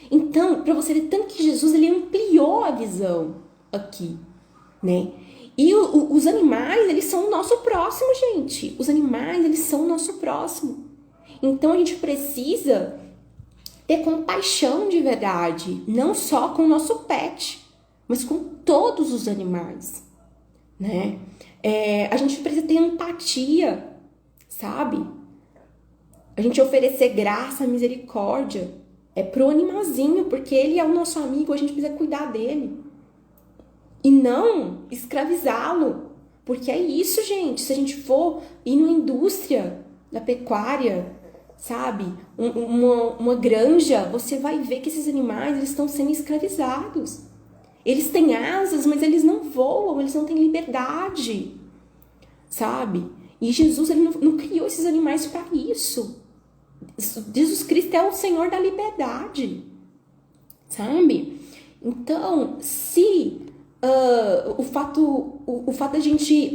Então, para você ver tanto que Jesus, ele ampliou a visão aqui, né? E os animais, eles são o nosso próximo, gente. Os animais, eles são o nosso próximo. Então, a gente precisa ter compaixão de verdade, não só com o nosso pet, mas com todos os animais, né? A gente precisa ter empatia, sabe? A gente oferecer graça, misericórdia, pro animalzinho, porque ele é o nosso amigo, a gente precisa cuidar dele. E não escravizá-lo, porque é isso, gente. Se a gente for ir numa indústria da pecuária, sabe, uma granja, você vai ver que esses animais, eles estão sendo escravizados. Eles têm asas, mas eles não voam, eles não têm liberdade, sabe? E Jesus, ele não criou esses animais para isso. Jesus Cristo é o Senhor da liberdade, sabe? Então, se o fato da gente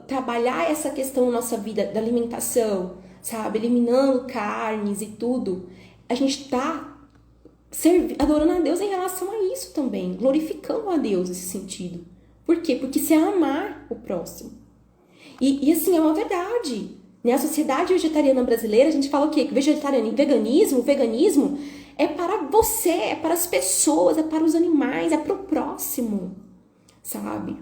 trabalhar essa questão na nossa vida da alimentação, sabe? Eliminando carnes e tudo. A gente está adorando a Deus em relação a isso também, glorificando a Deus nesse sentido. Por quê? Porque isso é amar o próximo. E assim, é uma verdade. Né? A sociedade vegetariana brasileira, a gente fala o quê? Que vegetarianismo, o veganismo é para você, é para as pessoas, é para os animais, é para o próximo, sabe?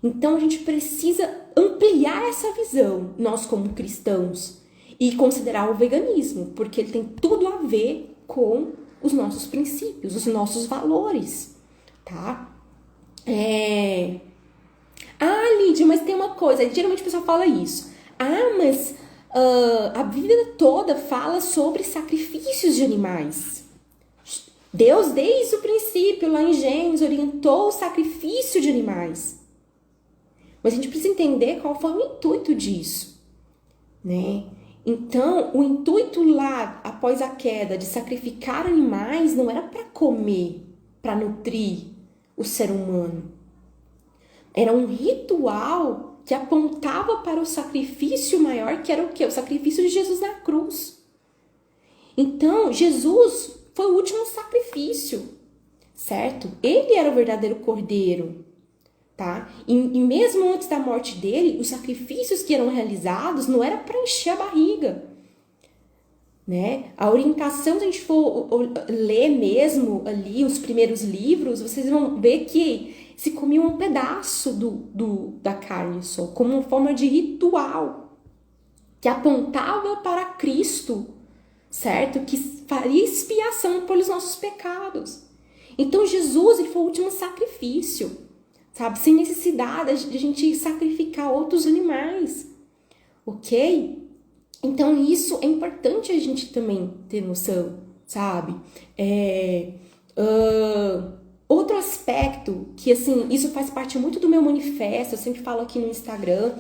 Então a gente precisa ampliar essa visão, nós como cristãos, e considerar o veganismo, porque ele tem tudo a ver com os nossos princípios, os nossos valores, tá? Lídia, mas tem uma coisa, geralmente o pessoal fala isso. Mas a Bíblia toda fala sobre sacrifícios de animais. Deus, desde o princípio, lá em Gênesis, orientou o sacrifício de animais. Mas a gente precisa entender qual foi o intuito disso, né? Então, o intuito lá, após a queda, de sacrificar animais, não era para comer, para nutrir o ser humano. Era um ritual que apontava para o sacrifício maior, que era o quê? O sacrifício de Jesus na cruz. Então, Jesus foi o último sacrifício, certo? Ele era o verdadeiro cordeiro, tá? E mesmo antes da morte dele, os sacrifícios que eram realizados não era para encher a barriga, né? A orientação, se a gente for ler mesmo ali os primeiros livros, vocês vão ver que se comia um pedaço da carne só, como uma forma de ritual que apontava para Cristo, certo? Que faria expiação pelos nossos pecados. Então Jesus, ele foi o último sacrifício, sabe? Sem necessidade de a gente sacrificar outros animais, ok? Então isso é importante a gente também ter noção, sabe? Outro aspecto que, assim, isso faz parte muito do meu manifesto, eu sempre falo aqui no Instagram,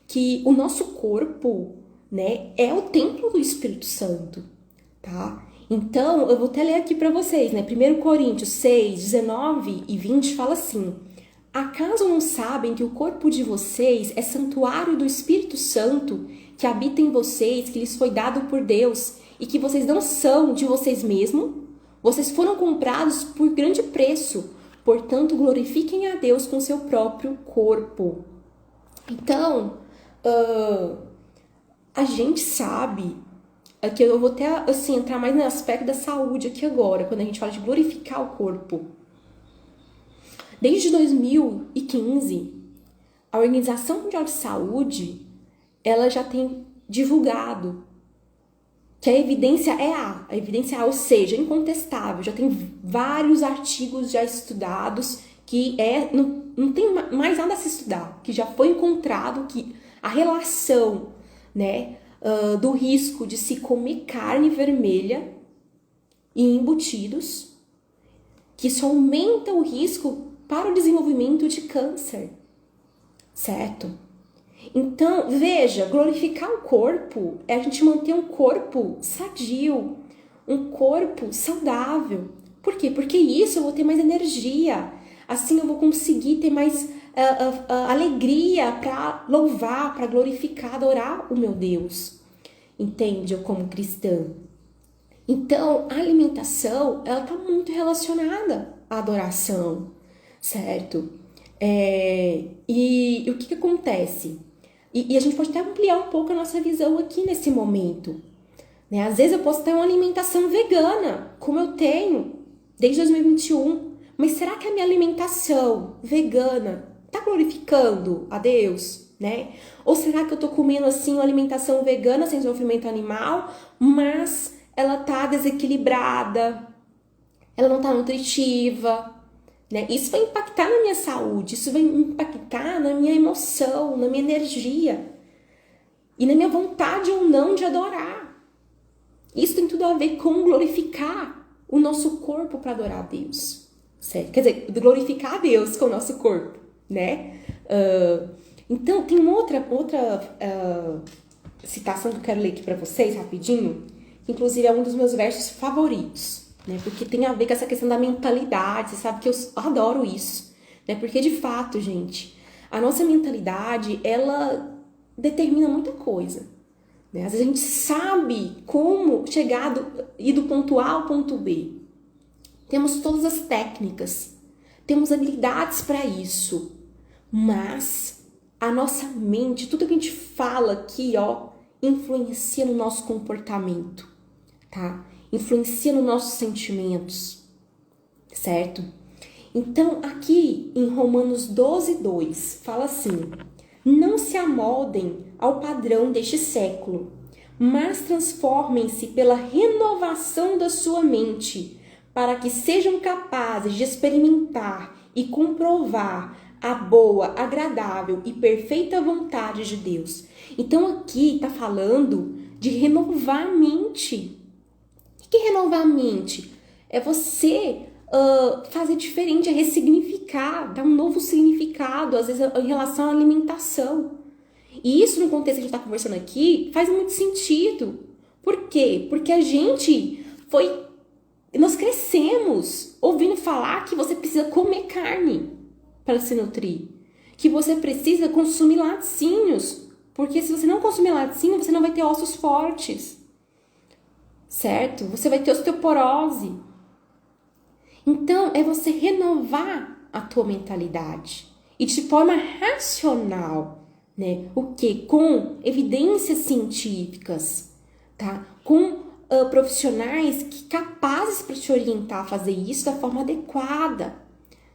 que o nosso corpo, né, é o templo do Espírito Santo, tá? Então, eu vou até ler aqui para vocês, né? 1 Coríntios 6, 19 e 20 fala assim: acaso não sabem que o corpo de vocês é santuário do Espírito Santo, que habita em vocês, que lhes foi dado por Deus, e que vocês não são de vocês mesmos? Vocês foram comprados por grande preço, portanto, glorifiquem a Deus com seu próprio corpo. Então, a gente sabe, que eu vou até assim, entrar mais no aspecto da saúde aqui agora, quando a gente fala de glorificar o corpo. Desde 2015, a Organização Mundial de Saúde, ela já tem divulgado que a evidência ou seja, incontestável, já tem vários artigos já estudados, que não tem mais nada a se estudar, que já foi encontrado que a relação, né, do risco de se comer carne vermelha e embutidos, que isso aumenta o risco para o desenvolvimento de câncer, certo? Então, veja, glorificar o corpo é a gente manter um corpo sadio, um corpo saudável. Por quê? Porque isso eu vou ter mais energia, assim eu vou conseguir ter mais alegria para louvar, para glorificar, adorar o meu Deus. Entende? Eu como cristã. Então, a alimentação, ela está muito relacionada à adoração, certo? E o que acontece? E a gente pode até ampliar um pouco a nossa visão aqui nesse momento, né? Às vezes eu posso ter uma alimentação vegana, como eu tenho desde 2021. Mas será que a minha alimentação vegana está glorificando a Deus, né? Ou será que eu tô comendo assim uma alimentação vegana sem sofrimento animal, mas ela tá desequilibrada, ela não tá nutritiva, né? Isso vai impactar na minha saúde, isso vai impactar na minha emoção, na minha energia e na minha vontade ou não de adorar. Isso tem tudo a ver com glorificar o nosso corpo para adorar a Deus, certo? Quer dizer, glorificar a Deus com o nosso corpo, né? Então, tem uma outra citação que eu quero ler aqui para vocês rapidinho, que inclusive é um dos meus versos favoritos, né? Porque tem a ver com essa questão da mentalidade. Você sabe que eu adoro isso, né? Porque de fato, gente, a nossa mentalidade, ela determina muita coisa, né? Às vezes a gente sabe como chegar ir do ponto A ao ponto B. Temos todas as técnicas, temos habilidades para isso, mas a nossa mente, tudo que a gente fala aqui, ó, influencia no nosso comportamento, tá? Influencia nos nossos sentimentos, certo? Então, aqui em Romanos 12:2, fala assim: não se amoldem ao padrão deste século, mas transformem-se pela renovação da sua mente, para que sejam capazes de experimentar e comprovar a boa, agradável e perfeita vontade de Deus. Então aqui está falando de renovar a mente. O que é renovar a mente? É você fazer diferente, é ressignificar, dar um novo significado, às vezes em relação à alimentação. E isso no contexto que a gente está conversando aqui faz muito sentido. Por quê? Porque nós crescemos ouvindo falar que você precisa comer carne para se nutrir, que você precisa consumir laticínios, porque se você não consumir laticínio, você não vai ter ossos fortes, certo? Você vai ter osteoporose. Então, é você renovar a tua mentalidade e de forma racional, né? O quê? Com evidências científicas, tá? Com profissionais capazes para te orientar a fazer isso da forma adequada,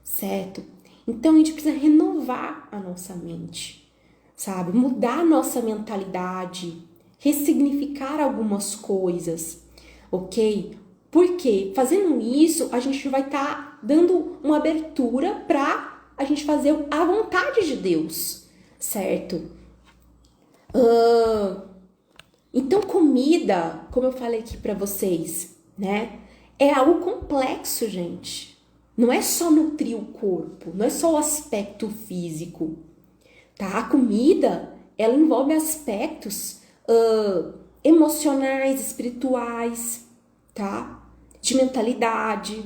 certo? Então, a gente precisa renovar a nossa mente, sabe? Mudar a nossa mentalidade, ressignificar algumas coisas, ok? Porque fazendo isso, a gente vai estar dando uma abertura para a gente fazer a vontade de Deus, certo? Então, comida, como eu falei aqui para vocês, né? É algo complexo, gente. Não é só nutrir o corpo, não é só o aspecto físico, tá? A comida, ela envolve aspectos emocionais, espirituais, tá? De mentalidade.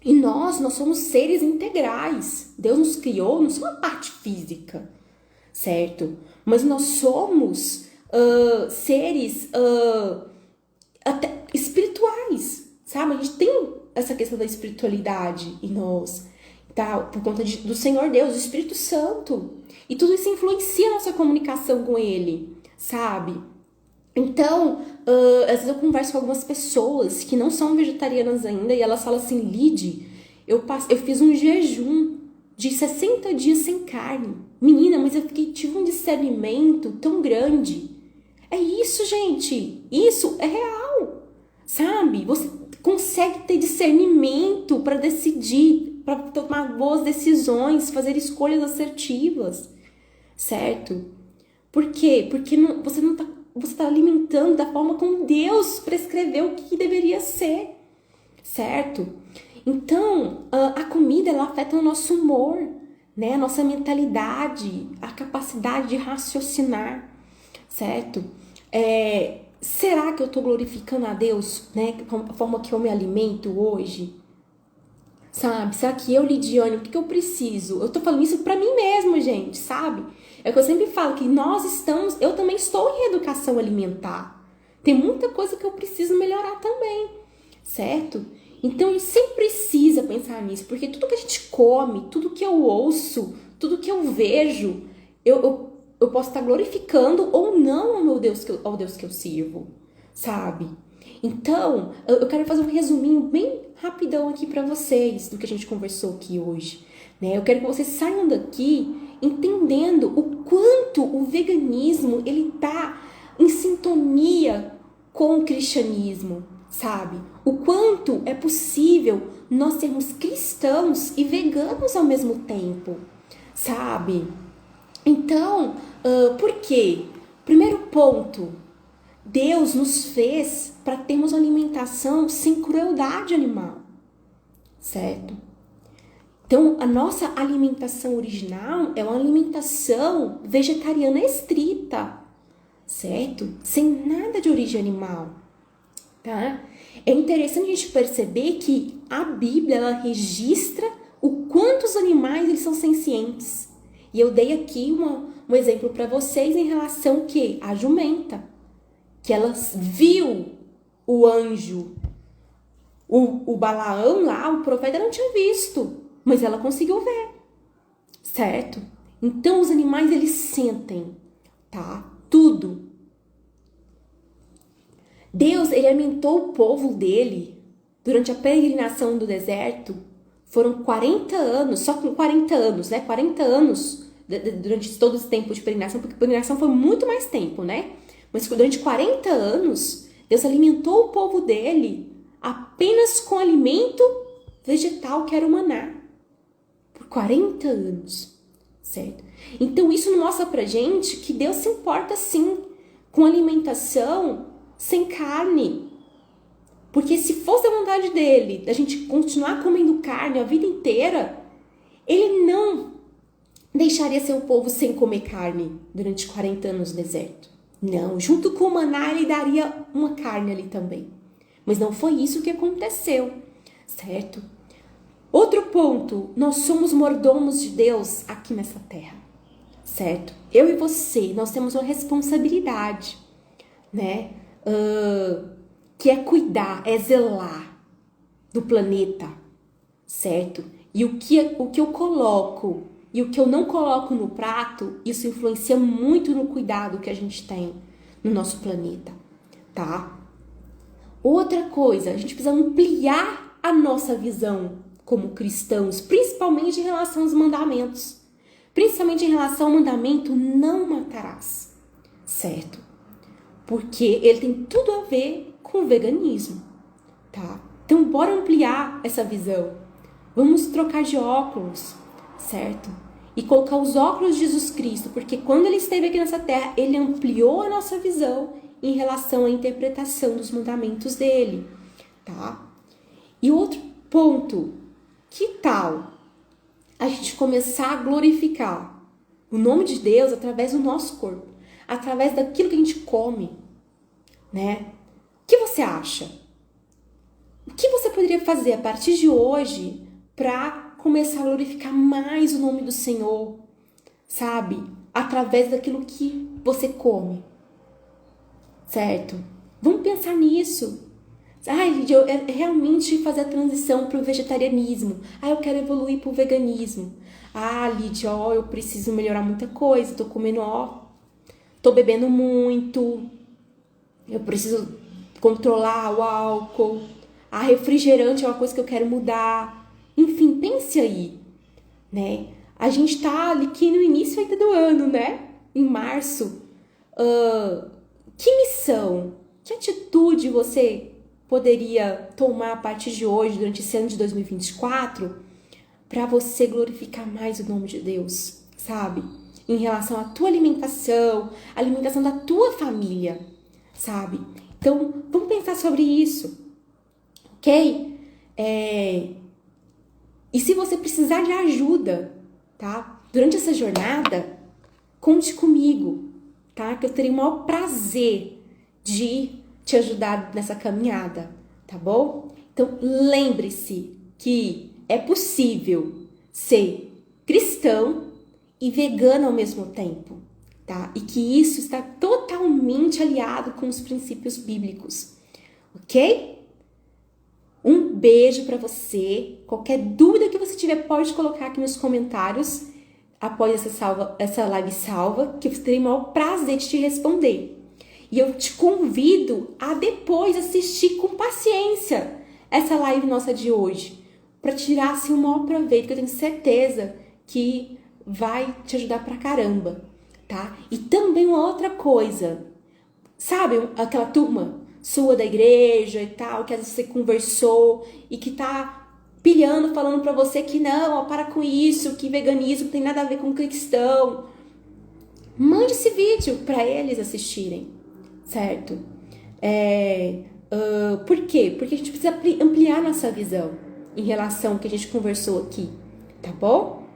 E nós somos seres integrais. Deus nos criou, não somos uma parte física, certo? Mas nós somos seres até espirituais, sabe? A gente tem essa questão da espiritualidade em nós, tá? Por conta do Senhor Deus, do Espírito Santo. E tudo isso influencia a nossa comunicação com Ele, sabe? Então, às vezes eu converso com algumas pessoas que não são vegetarianas ainda e elas falam assim: Lide, eu fiz um jejum de 60 dias sem carne. Menina, mas tive um discernimento tão grande. É isso, gente. Isso é real, sabe? Você consegue ter discernimento para decidir, para tomar boas decisões, fazer escolhas assertivas, certo? Por quê? Porque você está alimentando da forma como Deus prescreveu o que deveria ser, certo? Então, a comida, ela afeta o nosso humor, né? A nossa mentalidade, a capacidade de raciocinar, certo? Será que eu estou glorificando a Deus, né? A forma que eu me alimento hoje? Sabe? Será que eu, Lidiane, o que eu preciso? Eu tô falando isso pra mim mesma, gente, sabe? É o que eu sempre falo, que eu também estou em reeducação alimentar. Tem muita coisa que eu preciso melhorar também, certo? Então, a gente sempre precisa pensar nisso, porque tudo que a gente come, tudo que eu ouço, tudo que eu vejo, eu posso estar glorificando ou não ao Deus que eu sirvo, sabe? Então, eu quero fazer um resuminho bem rapidão aqui para vocês do que a gente conversou aqui hoje, né? Eu quero que vocês saiam daqui entendendo o quanto o veganismo ele tá em sintonia com o cristianismo, sabe? O quanto é possível nós sermos cristãos e veganos ao mesmo tempo, sabe? Então, por quê? Primeiro ponto, Deus nos fez para termos uma alimentação sem crueldade animal, certo? Então, a nossa alimentação original é uma alimentação vegetariana estrita, certo? Sem nada de origem animal, tá? É interessante a gente perceber que a Bíblia, ela registra o quanto os animais eles são sencientes. E eu dei aqui um exemplo para vocês em relação à jumenta, que ela viu o anjo. O Balaão lá, o profeta, não tinha visto, mas ela conseguiu ver, certo? Então, os animais, eles sentem, tá? Tudo. Deus, ele alimentou o povo dele durante a peregrinação do deserto. Foram 40 anos, só com 40 anos, né? 40 anos durante todo esse tempo de peregrinação, porque a peregrinação foi muito mais tempo, né? Mas durante 40 anos, Deus alimentou o povo dele apenas com alimento vegetal, que era o maná. Por 40 anos, certo? Então, isso mostra pra gente que Deus se importa, sim, com alimentação sem carne. Porque se fosse a vontade dele, da gente continuar comendo carne a vida inteira, ele não deixaria seu povo sem comer carne durante 40 anos no deserto. Não, junto com o maná, ele daria uma carne ali também. Mas não foi isso que aconteceu, certo? Outro ponto, nós somos mordomos de Deus aqui nessa terra, certo? Eu e você, nós temos uma responsabilidade, né? Que é cuidar, é zelar do planeta, certo? E o que eu coloco e o que eu não coloco no prato, isso influencia muito no cuidado que a gente tem no nosso planeta, tá? Outra coisa, a gente precisa ampliar a nossa visão como cristãos, principalmente em relação aos mandamentos. Principalmente em relação ao mandamento, não matarás, certo? Porque ele tem tudo a ver com o veganismo, tá? Então, bora ampliar essa visão. Vamos trocar de óculos, certo? E colocar os óculos de Jesus Cristo, porque quando ele esteve aqui nessa terra, ele ampliou a nossa visão em relação à interpretação dos mandamentos dele, tá? E outro ponto, que tal a gente começar a glorificar o nome de Deus através do nosso corpo, através daquilo que a gente come, né? O que você acha? O que você poderia fazer a partir de hoje para começar a glorificar mais o nome do Senhor, sabe? Através daquilo que você come, certo? Vamos pensar nisso. Lídia, eu realmente fazer a transição para o vegetarianismo. Eu quero evoluir para o veganismo. Lídia, eu preciso melhorar muita coisa. Tô comendo, tô bebendo muito. Eu preciso controlar o álcool. Refrigerante é uma coisa que eu quero mudar. Enfim, pense aí, né? A gente tá ali que no início ainda do ano, né? Em março. Que missão, que atitude você poderia tomar a partir de hoje, durante esse ano de 2024, para você glorificar mais o nome de Deus, sabe? Em relação à tua alimentação, a alimentação da tua família, sabe? Então, vamos pensar sobre isso, ok? E se você precisar de ajuda, tá? Durante essa jornada, conte comigo, tá? Que eu terei o maior prazer de te ajudar nessa caminhada, tá bom? Então, lembre-se que é possível ser cristão e vegano ao mesmo tempo, tá? E que isso está totalmente aliado com os princípios bíblicos, ok? Um beijo para você. Qualquer dúvida que você tiver, pode colocar aqui nos comentários após essa live salva, que eu terei o maior prazer de te responder. E eu te convido a depois assistir com paciência essa live nossa de hoje, para tirar assim, o maior proveito, que eu tenho certeza que vai te ajudar pra caramba, tá? E também uma outra coisa, sabe aquela turma sua da igreja e tal, que às vezes você conversou e que tá pilhando, falando pra você que não, para com isso, que veganismo não tem nada a ver com cristão. Mande esse vídeo pra eles assistirem, certo? Por quê? Porque a gente precisa ampliar nossa visão em relação ao que a gente conversou aqui, tá bom?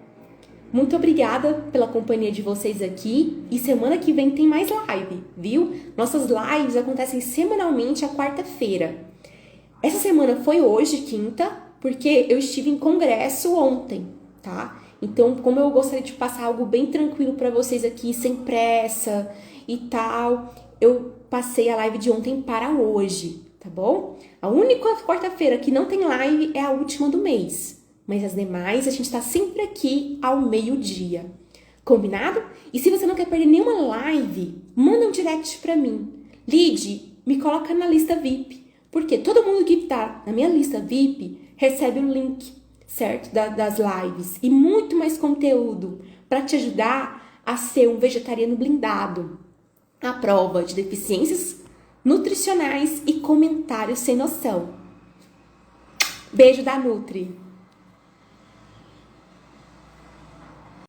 Muito obrigada pela companhia de vocês aqui, e semana que vem tem mais live, viu? Nossas lives acontecem semanalmente à quarta-feira. Essa semana foi hoje, quinta, porque eu estive em congresso ontem, tá? Então, como eu gostaria de passar algo bem tranquilo para vocês aqui, sem pressa e tal, eu passei a live de ontem para hoje, tá bom? A única quarta-feira que não tem live é a última do mês. Mas as demais, a gente tá sempre aqui ao meio-dia. Combinado? E se você não quer perder nenhuma live, manda um direct pra mim. Lid, me coloca na lista VIP. Porque todo mundo que tá na minha lista VIP recebe o link, certo? Das lives. E muito mais conteúdo para te ajudar a ser um vegetariano blindado. À prova de deficiências nutricionais e comentários sem noção. Beijo da Nutri!